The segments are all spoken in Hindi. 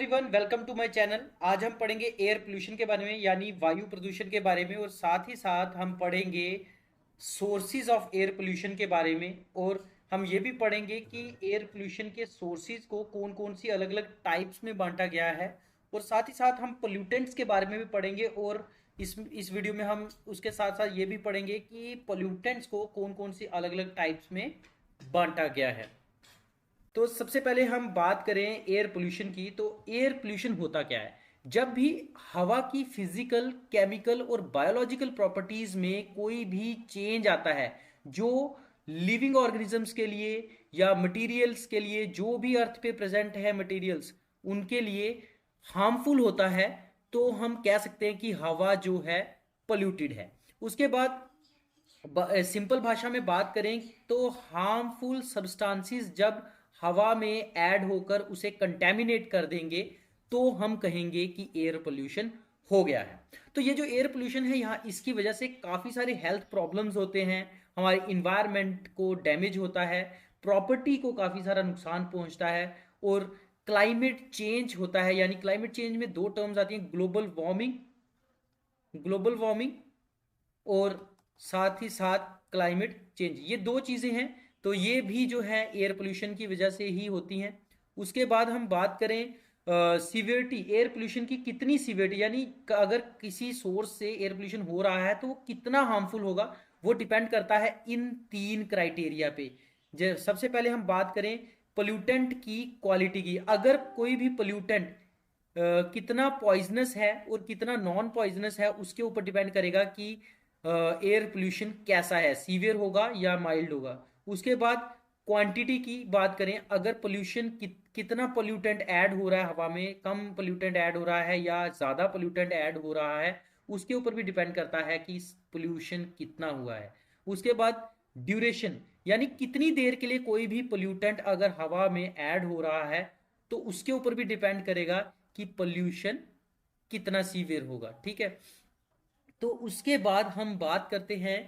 Everyone, welcome to my channel. आज हम पढ़ेंगे एयर पोल्यूशन के बारे में, यानी वायु प्रदूषण के बारे में, और साथ ही साथ हम पढ़ेंगे सोर्सेज ऑफ एयर पोल्यूशन के बारे में। और हम ये भी पढ़ेंगे कि एयर पोल्यूशन के सोर्सेज को कौन कौन सी अलग अलग टाइप्स में बांटा गया है। और साथ ही साथ हम पोल्यूटेंट्स के बारे में भी पढ़ेंगे। और इस वीडियो में हम उसके साथ साथ ये भी पढ़ेंगे कि पोल्यूटेंट्स को कौन कौन सी अलग अलग टाइप्स में बांटा गया है। तो सबसे पहले हम बात करें एयर पोल्यूशन की, तो एयर पोल्यूशन होता क्या है। जब भी हवा की फिजिकल, केमिकल और बायोलॉजिकल प्रॉपर्टीज में कोई भी चेंज आता है जो लिविंग ऑर्गेनिजम्स के लिए या मटेरियल्स के लिए, जो भी अर्थ पे प्रेजेंट है मटेरियल्स, उनके लिए हार्मफुल होता है, तो हम कह सकते हैं कि हवा जो है पोल्यूटेड है। उसके बाद सिंपल भाषा में बात करें तो हार्मफुल सब्सटेंसेस जब हवा में ऐड होकर उसे कंटेमिनेट कर देंगे तो हम कहेंगे कि एयर पोल्यूशन हो गया है। तो ये जो एयर पोल्यूशन है, यहाँ इसकी वजह से काफ़ी सारे हेल्थ प्रॉब्लम्स होते हैं, हमारे इन्वायरमेंट को डैमेज होता है, प्रॉपर्टी को काफ़ी सारा नुकसान पहुंचता है, और क्लाइमेट चेंज होता है। यानी क्लाइमेट चेंज में दो टर्म्स आती हैं, ग्लोबल वार्मिंग और साथ ही साथ क्लाइमेट चेंज। ये दो चीज़ें हैं, तो ये भी जो है एयर पोल्यूशन की वजह से ही होती हैं। उसके बाद हम बात करें सीवियरिटी, एयर पोल्यूशन की कितनी सीवियरिटी, यानी अगर किसी सोर्स से एयर पोल्यूशन हो रहा है तो वो कितना हार्मफुल होगा, वो डिपेंड करता है इन तीन क्राइटेरिया पे। सबसे पहले हम बात करें पोल्यूटेंट की क्वालिटी की। अगर कोई भी पोल्यूटेंट कितना पॉइजनस है और कितना नॉन पॉइजनस है, उसके ऊपर डिपेंड करेगा कि एयर पोल्यूशन कैसा है, सीवियर होगा या माइल्ड होगा। उसके बाद क्वांटिटी की बात करें, अगर पोल्यूशन कितना पोल्यूटेंट ऐड हो रहा है हवा में, कम पोल्यूटेंट ऐड हो रहा है या ज़्यादा पोल्यूटेंट ऐड हो रहा है, उसके ऊपर भी डिपेंड करता है कि पोल्यूशन कितना हुआ है। उसके बाद ड्यूरेशन, यानी कितनी देर के लिए कोई भी पोल्यूटेंट अगर हवा में ऐड हो रहा है, तो उसके ऊपर भी डिपेंड करेगा कि पोल्यूशन कितना सीवियर होगा। ठीक है, तो उसके बाद हम बात करते हैं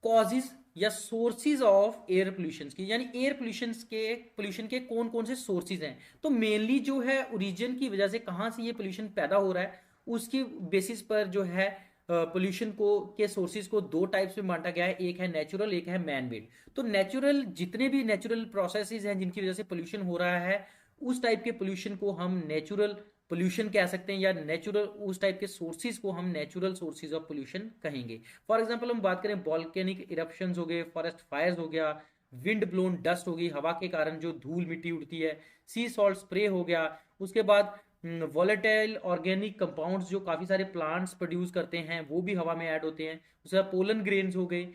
कॉजेज या सोर्सेज ऑफ एयर पोल्यूशन की, यानी एयर पोल्यूशन के कौन कौन से सोर्सेज हैं। तो मेनली जो है ओरिजिन की वजह से, कहाँ से ये पोल्यूशन पैदा हो रहा है, उसकी बेसिस पर जो है पोल्यूशन को के सोर्सेज को दो टाइप्स में बांटा गया है, एक है नेचुरल, एक है मैन मेड। तो नेचुरल, जितने भी नेचुरल प्रोसेसेस हैं जिनकी वजह से पोल्यूशन हो रहा है, उस टाइप के पोल्यूशन को हम नेचुरल पोल्यूशन कह सकते हैं, या नेचुरल, उस टाइप के सोर्सेज को हम नेचुरल सोर्सेज ऑफ पोल्यूशन कहेंगे। फॉर एग्जांपल हम बात करें वॉल्केनिक इरप्शंस हो गए, फॉरेस्ट फायर्स हो गया, विंड ब्लोन डस्ट हो गई, हवा के कारण जो धूल मिट्टी उड़ती है, सी सॉल्ट स्प्रे हो गया। उसके बाद वॉलेटाइल ऑर्गेनिक कंपाउंड्स जो काफ़ी सारे प्लांट्स प्रोड्यूस करते हैं, वो भी हवा में ऐड होते हैं। उसके बाद पोलन ग्रेन्स हो गए,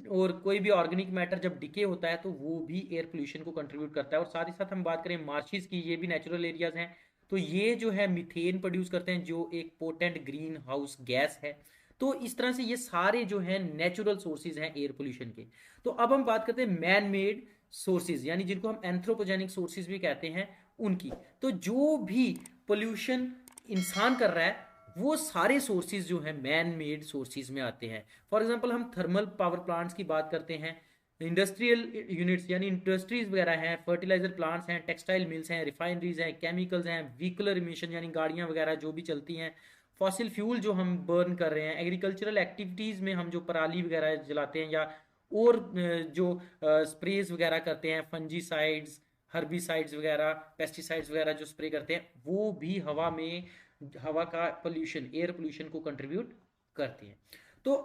और कोई भी ऑर्गेनिक मैटर जब डिके होता है तो वो भी एयर पोल्यूशन को कंट्रीब्यूट करता है। और साथ ही साथ हम बात करें मार्शिस की, ये भी नेचुरल एरियाज हैं, तो ये जो है मीथेन प्रोड्यूस करते हैं, जो एक पोटेंट ग्रीन हाउस गैस है। तो इस तरह से ये सारे जो हैं नेचुरल सोर्सेज हैं एयर पोल्यूशन के। तो अब हम बात करते हैं मैन मेड सोर्सेज, यानी जिनको हम एंथ्रोपोजेनिक सोर्सेज भी कहते हैं, उनकी। तो जो भी पोल्यूशन इंसान कर रहा है, वो सारे सोर्सेज जो है मैन मेड सोर्सेज में आते हैं। फॉर एग्जांपल हम थर्मल पावर प्लांट्स की बात करते हैं, इंडस्ट्रियल यूनिट्स यानी इंडस्ट्रीज वगैरह हैं, फर्टिलाइजर प्लांट्स हैं, टेक्सटाइल मिल्स हैं, रिफाइनरीज हैं, केमिकल्स हैं, व्हीकुलर इमिशन यानी गाड़ियां वगैरह जो भी चलती हैं, फॉसिल फ्यूल जो हम बर्न कर रहे हैं, एग्रीकल्चरल एक्टिविटीज़ में हम जो पराली वगैरह जलाते हैं, या और जो स्प्रेज वगैरह करते हैं, फंजीसाइड्स, हर्बिसाइड्स वगैरह, पेस्टिसाइड्स वगैरह जो स्प्रे करते हैं, वो भी हवा में, हवा का पोल्यूशन, एयर पोल्यूशन को कंट्रीब्यूट करते हैं। तो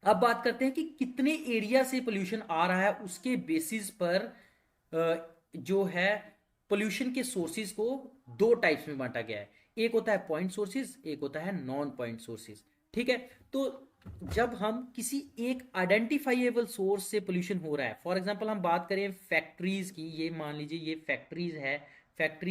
अब बात करते हैं कि कितने एरिया से पोल्यूशन आ रहा है, उसके बेसिस पर जो है पोल्यूशन के सोर्सेज को दो टाइप्स में बांटा गया है। एक होता है पॉइंट सोर्सेज, एक होता है नॉन पॉइंट सोर्सेज। ठीक है, तो जब हम किसी एक आइडेंटिफाइएबल सोर्स से पोल्यूशन हो रहा है, फॉर एग्जांपल हम बात करें फैक्ट्रीज की, ये मान लीजिए ये फैक्ट्री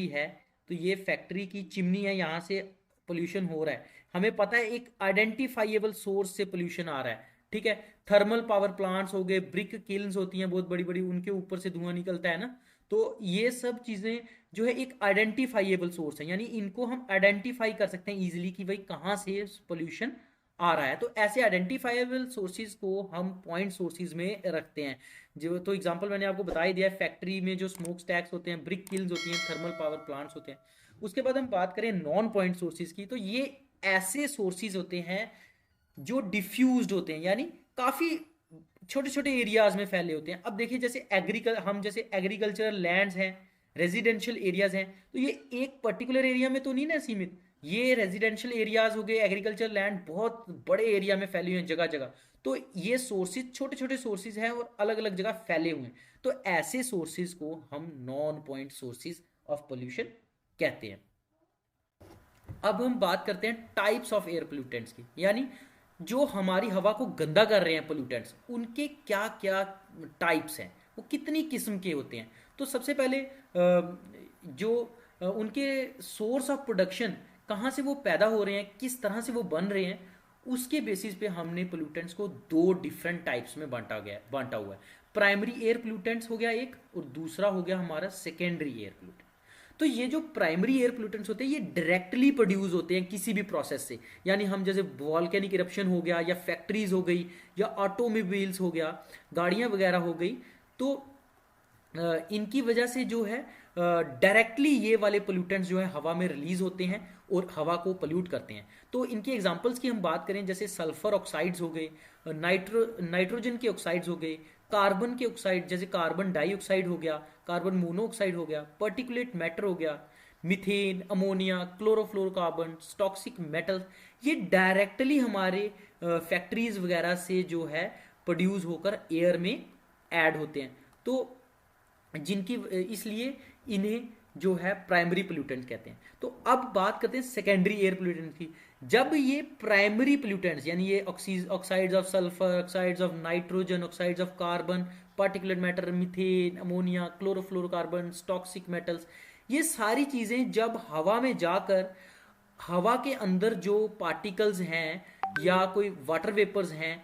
है, तो ये फैक्ट्री की चिमनी है, यहाँ से पोल्यूशन हो रहा है, हमें पता है एक आइडेंटिफाइएबल सोर्स से पोल्यूशन आ रहा है। ठीक है, थर्मल पावर प्लांट्स हो गए, ब्रिक किल्न्स होती हैं बहुत बड़ी बड़ी, उनके ऊपर से धुआं निकलता है ना, तो ये सब चीजें जो है एक आइडेंटिफाइएबल सोर्स है, यानी इनको हम आइडेंटिफाई कर सकते हैं इजीली कि भाई कहाँ से पोल्यूशन आ रहा है। तो ऐसे आइडेंटिफाइएबल सोर्सेज को हम पॉइंट सोर्सेज में रखते हैं। जो तो एग्जांपल मैंने आपको बता ही दिया है, फैक्ट्री में जो स्मोक स्टैक्स होते हैं, ब्रिक किल्स होती हैं, थर्मल पावर प्लांट्स होते हैं, उसके बाद हम बात करें नॉन पॉइंट सोर्सेज की, तो ये ऐसे सोर्सेज होते हैं जो डिफ्यूज्ड होते हैं, यानी काफ़ी छोटे छोटे एरियाज में फैले होते हैं। अब देखिए जैसे एग्रीकल्चरल लैंड्स हैं, रेजिडेंशियल एरियाज हैं, तो ये एक पर्टिकुलर एरिया में तो नहीं ना सीमित। ये रेजिडेंशियल एरियाज हो गए, एग्रीकल्चर लैंड बहुत बड़े एरिया में फैले हुए हैं जगह जगह। तो ये सोर्सेज छोटे छोटे सोर्सेज हैं और अलग अलग जगह फैले हुए हैं। तो ऐसे सोर्सेज को हम non point sources of pollution कहते हैं। अब हम बात करते हैं टाइप्स ऑफ एयर पोल्यूटेंट्स की, यानी जो हमारी हवा को गंदा कर रहे हैं पोल्यूटेंट्स, उनके क्या क्या टाइप्स हैं, वो कितनी किस्म के होते हैं। तो सबसे पहले जो उनके सोर्स ऑफ प्रोडक्शन, कहाँ से वो पैदा हो रहे हैं, किस तरह से वो बन रहे हैं, उसके बेसिस पे हमने पोल्यूटेंट्स को दो डिफरेंट टाइप्स में बांटा हुआ है। प्राइमरी एयर पोल्यूटेंट्स हो गया एक, और दूसरा हो गया हमारा सेकेंडरी एयर पोल्यूटेंट। तो ये जो प्राइमरी एयर पोल्यूटेंट्स होते हैं ये डायरेक्टली प्रोड्यूस होते हैं किसी भी प्रोसेस से, यानी हम जैसे वॉल्केनिक इरप्शन हो गया, या फैक्ट्रीज हो गई, या ऑटोमोबाइल्स हो गया, गाड़ियां वगैरह हो गई, तो इनकी वजह से जो है डायरेक्टली ये वाले पोल्यूटेंट्स जो है हवा में रिलीज होते हैं और हवा को पोल्यूट करते हैं। तो इनके एग्जांपल्स की हम बात करें, जैसे सल्फर ऑक्साइड्स हो गए, नाइट्रोजन के ऑक्साइड्स हो गए, कार्बन के ऑक्साइड जैसे कार्बन डाइऑक्साइड हो गया, कार्बन मोनोऑक्साइड हो गया, पर्टिकुलेट मैटर हो गया, methane, ammonia, chlorofluorocarbon, toxic metals, ये डायरेक्टली हमारे फैक्ट्रीज वगैरह से जो है प्रोड्यूस होकर एयर में ऐड होते हैं। तो जिनकी इसलिए इन्हें जो है प्राइमरी पोल्यूटेंट कहते हैं। तो अब बात करते हैं सेकेंडरी एयर पोल्यूटेंट की। जब ये प्राइमरी पोल्यूटेंट्स यानी ये oxides of sulphur, oxides of nitrogen, oxides of carbon, particulate matter, methane, ammonia, chlorofluorocarbon, toxic metals, ये सारी चीज़ें जब हवा में जाकर हवा के अंदर जो पार्टिकल्स हैं या कोई वाटर वेपर्स हैं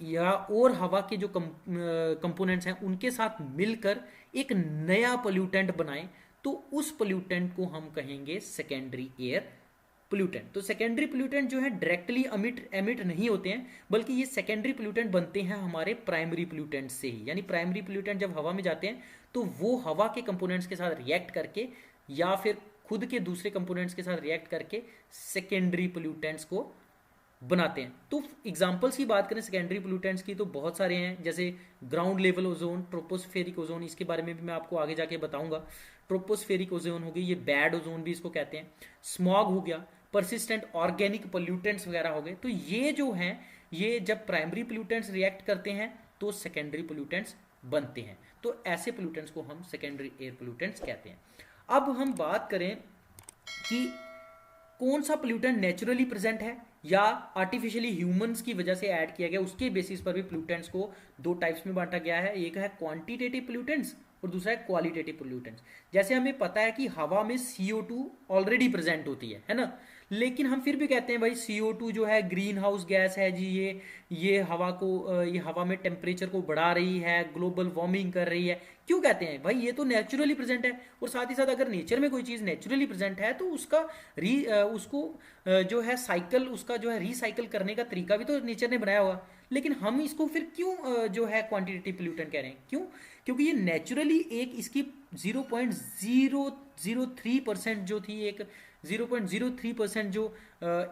या और हवा के जो कंपोनेंट्स हैं उनके साथ मिलकर एक नया पोल्यूटेंट बनाएं, तो उस पोल्यूटेंट को हम कहेंगे सेकेंडरी एयर पोल्यूटेंट। तो सेकेंडरी पोल्यूटेंट जो है डायरेक्टली एमिट नहीं होते हैं, बल्कि ये सेकेंडरी पोल्यूटेंट बनते हैं हमारे प्राइमरी पोल्यूटेंट से ही। यानी प्राइमरी पोल्यूटेंट जब हवा में जाते हैं तो वो हवा के कंपोनेंट्स के साथ रिएक्ट करके या फिर खुद के दूसरे कंपोनेंट्स के साथ रिएक्ट करके सेकेंडरी पोल्यूटेंट्स को बनाते हैं। तो एग्जांपल्स की बात करें सेकेंडरी पोल्यूटेंट्स की तो बहुत सारे हैं, जैसे ground level ozone, tropospheric ozone, इसके बारे में भी मैं आपको आगे जाके बताऊंगा। ट्रोपोस्फेरिक ओजोन हो गई, ये बैड ओजोन भी इसको कहते हैं। स्मॉग हो गया, परसिस्टेंट ऑर्गेनिक पोल्यूटेंट्स वगैरह हो गए। तो ये जो हैं ये जब प्राइमरी पोल्यूटेंट्स रिएक्ट करते हैं तो सेकेंडरी पोल्यूटेंट्स बनते हैं। तो ऐसे पोल्यूटेंट्स को हम सेकेंडरी एयर पोल्यूटेंट्स कहते हैं। अब हम बात करें कि कौन सा पोल्यूटेंट नेचुरली प्रेजेंट है या आर्टिफिशियली ह्यूमंस की वजह से ऐड किया गया, उसके बेसिस पर भी पोल्यूटेंट्स को दो टाइप्स में बांटा गया है। एक है क्वांटिटेटिव पोल्यूटेंट्स और दूसरा है क्वालिटेटिव पोल्यूटेंट्स। जैसे हमें पता है कि हवा में CO2 ऑलरेडी प्रेजेंट होती है ना, लेकिन हम फिर भी कहते हैं भाई CO2 जो है ग्रीन हाउस गैस है जी, ये हवा में टेम्परेचर को बढ़ा रही है, ग्लोबल वार्मिंग कर रही है। क्यों कहते हैं भाई, ये तो नेचुरली प्रेजेंट है। और साथ ही साथ अगर नेचर में कोई चीज़ नेचुरली प्रेजेंट है तो उसको जो है साइकिल, उसका जो है रिसाइकिल करने का तरीका भी तो नेचर ने बनाया होगा। लेकिन हम इसको फिर क्यों जो है क्वांटिटेटिव पोल्यूटेंट कह रहे हैं? क्यों? क्योंकि ये नेचुरली एक इसकी 0.003% जो थी, एक 0.03% जो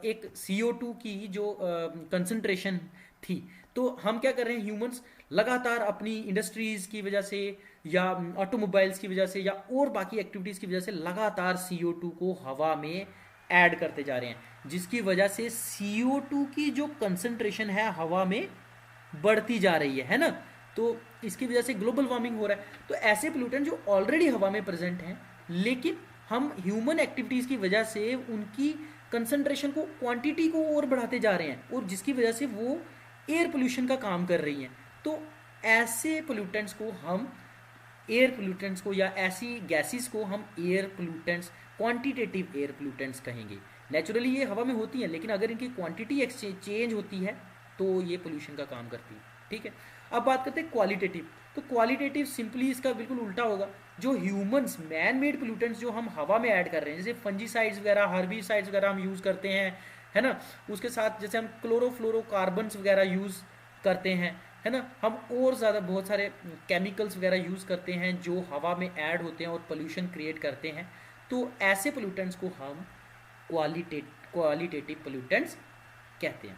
एक CO2 की जो कंसंट्रेशन थी। तो हम क्या कर रहे हैं, ह्यूमंस लगातार अपनी इंडस्ट्रीज की वजह से या ऑटोमोबाइल्स की वजह से या और बाकी एक्टिविटीज़ की वजह से लगातार CO2 को हवा में ऐड करते जा रहे हैं, जिसकी वजह से CO2 की जो कंसंट्रेशन है हवा में बढ़ती जा रही है ना। तो इसकी वजह से ग्लोबल वार्मिंग हो रहा है। तो ऐसे पोल्यूटेंट जो ऑलरेडी हवा में प्रेजेंट हैं, लेकिन हम ह्यूमन एक्टिविटीज़ की वजह से उनकी कंसंट्रेशन को, क्वांटिटी को और बढ़ाते जा रहे हैं, और जिसकी वजह से वो एयर पोल्यूशन का काम कर रही हैं। तो ऐसे पोल्यूटेंट्स को हम एयर पोल्यूटेंट्स को या ऐसी गैसेस को हम air pollutants, quantitative air pollutants कहेंगे। नेचुरली ये हवा में होती हैं, लेकिन अगर इनकी क्वांटिटी चेंज होती है तो ये पोल्यूशन का काम करती है। ठीक है, अब बात करते हैं क्वालिटेटिव। तो क्वालिटेटिव सिंपली इसका बिल्कुल उल्टा होगा। जो ह्यूमंस मैन मेड पोल्यूटेंट्स जो हम हवा में ऐड कर रहे हैं, जैसे फंजीसाइड्स वगैरह, हर्बिसाइड्स वगैरह हम यूज़ करते हैं, है ना। उसके साथ जैसे हम क्लोरोफ्लोरोकार्बन्स वगैरह यूज़ करते हैं, है ना। हम और ज़्यादा बहुत सारे केमिकल्स वगैरह यूज़ करते हैं जो हवा में ऐड होते हैं और पोल्यूशन क्रिएट करते हैं। तो ऐसे पोल्यूटेंट्स को हम क्वालिटेटिव पोल्यूटेंट्स कहते हैं।